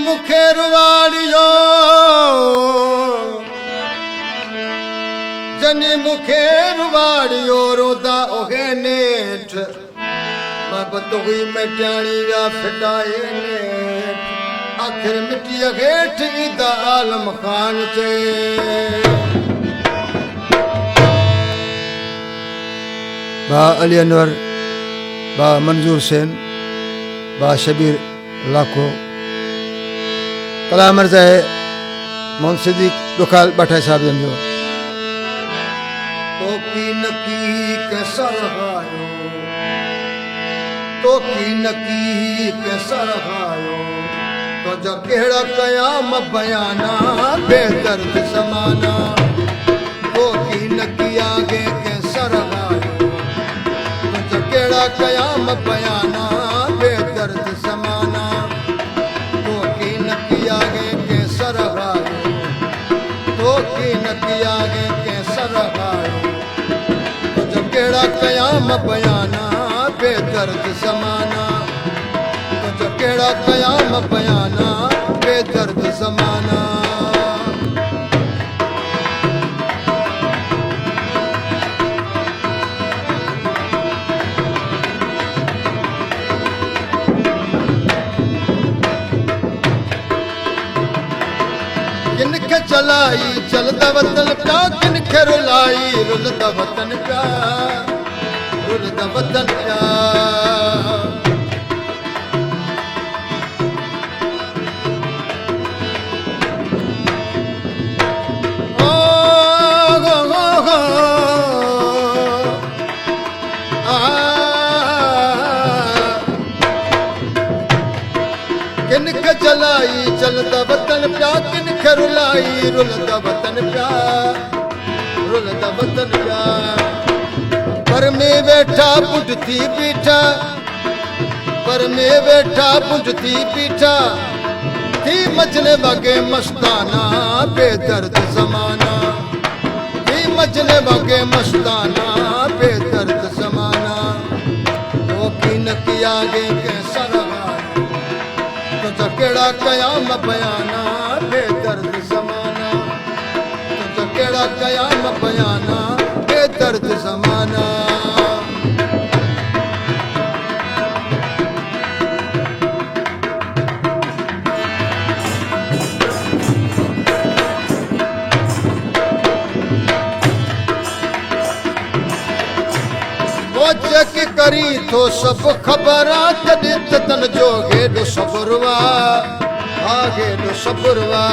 मुखे रुवाड़ियो जनी मुखे रुवाड़ियो रोदा ओहे नेठ बाबत हुई मटाणी व्या फिटाए नेठ आखिर मिट्टी हेठ ईदा आलम खान चे बा अली अनवर बा मंजूर सेन बा शबीर लाखो कला मर्जा है मोहम्मद सिद्दीक दुखाल बठाई साहब जो तो की नकी के सरहायो तो की नकी के सरहायो तो जो केड़ा कयाम बयाना बेदर्द समाना तो की नकी आगे के सरहायो तो जो केड़ा कयाम बयाना बेदर्द समाना तो की नकी आगे के सरहायो तो की नकी आगे के सरहायो तो जो केड़ा कयाम बयाना बेदर्द समाना तो जो केड़ा कयाम बयाना बेदर्द समाना किनके चलाई चलदा वतन प्या किनके रुलाई रुलदा वतन प्या रुलदा वतन प्या किनके चलाई चलदा वतन प्या किनके रुलाई रुलदा वतन प्या रुलदा वतन प्या पर में बैठा बुढ़ती पीठा पर में बैठा बुढ़ती पीठा थी मजने बगे मस्ताना बेदर्द जमाना थी मजने बगे मस्ताना बेदर्द जमाना तो की नकी आगे कैसा तो केड़ा कयाम बयाना बेदर्द समाना तो केड़ा कयाम बयाना बेदर्द समाना वो चेक करी तो सब खबरा तदित तन जोगे दो सबरवा आगे दो सबरवा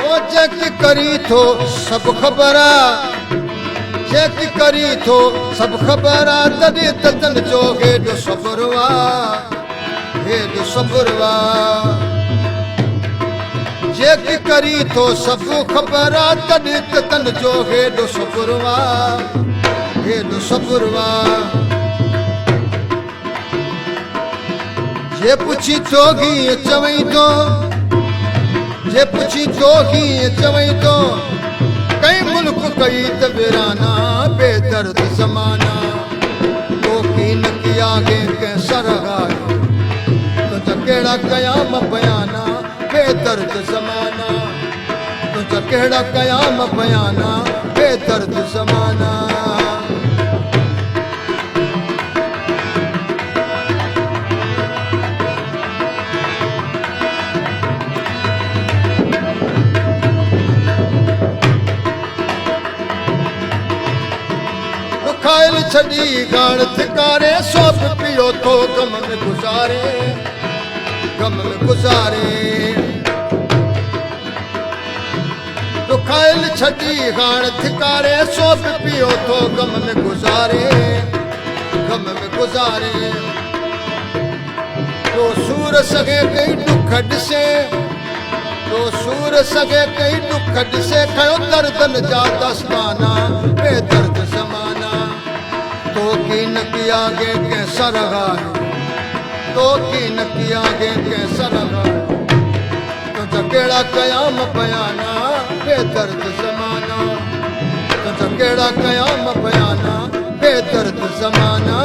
वो चेक करी तो सब खबरा चेक करी तो सब खबरा तदित तन जोगे दो सबरवा हे दो सबरवा चेक करी तो सब खबरा तनित तन जो हेडो सबरवा हेडो सबरवा जे पुछी तोगी चवई तो जे पुछी तोगी चवई तो कई मुल्क कई तबराना बेदर्द जमाना तो की नकी आगे के सरहायो तो केड़ा कयाम बयाना बेदर्द जमाना तो केड़ा कयाम बयाना बेदर्द जमाना खाइल छड़ी गान थिकारे सोप पियो तो गम में गुजारे गम में गुजारे तो खाइल छड़ी गान थिकारे सोप पियो तो गम में गुजारे गम में गुजारे तो सूर सगे कई दुखड़ से तो सूर सगे कई दुखड़ से खयो दर्दन जा दस्ताना बेदर्द जमाना तो की नकी आगे कैसा रहा तो की नकी आगे कैसा रहा तो केड़ा कयाम बयाना बेदर्द जमाना तो केड़ा कयाम बयाना बेदर्द जमाना